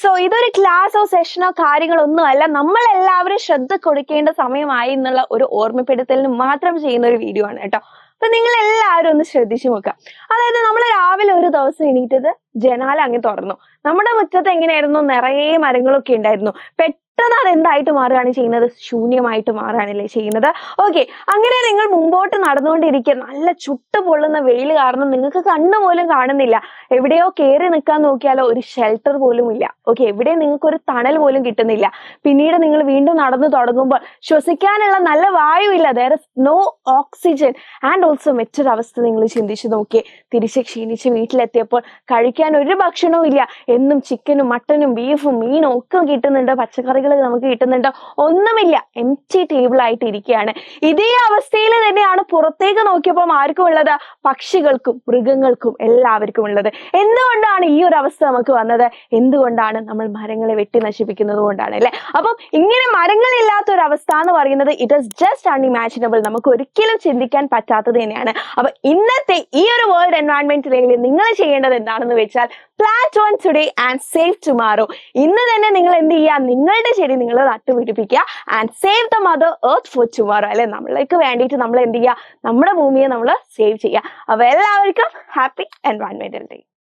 So ഇതൊരു ക്ലാസ്സോ സെഷനോ കാര്യങ്ങളൊന്നും അല്ല, നമ്മൾ എല്ലാവരും ശ്രദ്ധ കൊടുക്കേണ്ട സമയമായി എന്നുള്ള ഒരു ഓർമ്മപ്പെടുത്തലിന് മാത്രം ചെയ്യുന്ന ഒരു വീഡിയോ ആണ് കേട്ടോ. അപ്പൊ നിങ്ങൾ എല്ലാവരും ഒന്ന് ശ്രദ്ധിച്ചു നോക്കുക. അതായത് നമ്മൾ രാവിലെ ഒരു ദിവസം എണീറ്റത് ജനാല അങ്ങ് തുറന്നു. നമ്മുടെ മുറ്റത്ത് എങ്ങനെയായിരുന്നു, നിറയെ മരങ്ങളൊക്കെ ഉണ്ടായിരുന്നു. പെട്ടെന്ന് അത് എന്തായിട്ട് മാറുകയാണ് ചെയ്യുന്നത്, ശൂന്യമായിട്ട് മാറുകയാണല്ലേ ചെയ്യുന്നത്. ഓക്കെ, അങ്ങനെ നിങ്ങൾ മുമ്പോട്ട് നടന്നുകൊണ്ടിരിക്കുക. നല്ല ചുട്ടു പൊള്ളുന്ന വെയിൽ കാരണം നിങ്ങൾക്ക് കണ്ണു പോലും കാണുന്നില്ല. എവിടെയോ കയറി നിൽക്കാൻ നോക്കിയാലോ ഒരു ഷെൽട്ടർ പോലും ഇല്ല. ഓക്കെ, എവിടെയും നിങ്ങൾക്ക് ഒരു തണൽ പോലും കിട്ടുന്നില്ല. പിന്നീട് നിങ്ങൾ വീണ്ടും നടന്നു തുടങ്ങുമ്പോൾ ശ്വസിക്കാനുള്ള നല്ല വായു ഇല്ല. there is no oxygen and also മറ്റൊരവസ്ഥ നിങ്ങൾ ചിന്തിച്ചു നോക്കിയേ. തിരിച്ച് ക്ഷീണിച്ച് വീട്ടിലെത്തിയപ്പോൾ കഴിക്കാൻ ഒരു ഭക്ഷണവും ഇല്ല. എന്നും ചിക്കനും മട്ടനും ബീഫും മീനും ഒക്കെ കിട്ടുന്നുണ്ട്, പച്ചക്കറികൾ നമുക്ക് കിട്ടുന്നുണ്ട്, ഒന്നുമില്ല. എംപ്റ്റി ടേബിൾ ആയിട്ട് ഇരിക്കുകയാണ്. ഇതേ അവസ്ഥയിൽ തന്നെയാണ് പുറത്തേക്ക് നോക്കിയപ്പോൾ ആർക്കും ഉള്ളത്, പക്ഷികൾക്കും മൃഗങ്ങൾക്കും എല്ലാവർക്കും ഉള്ളത്. എന്തുകൊണ്ടാണ് ഈ ഒരു അവസ്ഥ നമുക്ക് വന്നത്? എന്തുകൊണ്ടാണ്? നമ്മൾ മരങ്ങളെ വെട്ടി നശിപ്പിക്കുന്നത് കൊണ്ടാണ് അല്ലെ. അപ്പം ഇങ്ങനെ മരങ്ങളില്ലാത്ത ഒരു അവസ്ഥ എന്ന് പറയുന്നത് ഇറ്റ് ഈസ് ജസ്റ്റ് അൺഇമാജിനബിൾ, നമുക്ക് ഒരിക്കലും ചിന്തിക്കാൻ പറ്റാത്തത് തന്നെയാണ്. അപ്പൊ ഇന്നത്തെ ഈ ഒരു വേൾഡ് എൻവയോൺമെന്റ് ഡേയിൽ നിങ്ങൾ ചെയ്യേണ്ടത് എന്താണെന്ന് വെച്ചാൽ plant one today and save tomorrow. ഇന്ന് തന്നെ നിങ്ങൾ എന്ത് ചെയ്യുക, നിങ്ങളുടെ ചെടി നിങ്ങൾ നട്ടുപിടിപ്പിക്കുക and save the mother earth for tomorrow അല്ലെ. നമ്മൾക്ക് വേണ്ടിയിട്ട് നമ്മൾ എന്ത് ചെയ്യുക, നമ്മുടെ ഭൂമിയെ നമ്മൾ സേവ് ചെയ്യുക. അപ്പൊ എല്ലാവർക്കും ഹാപ്പി എൻവയോൺമെന്റൽ ഡേ.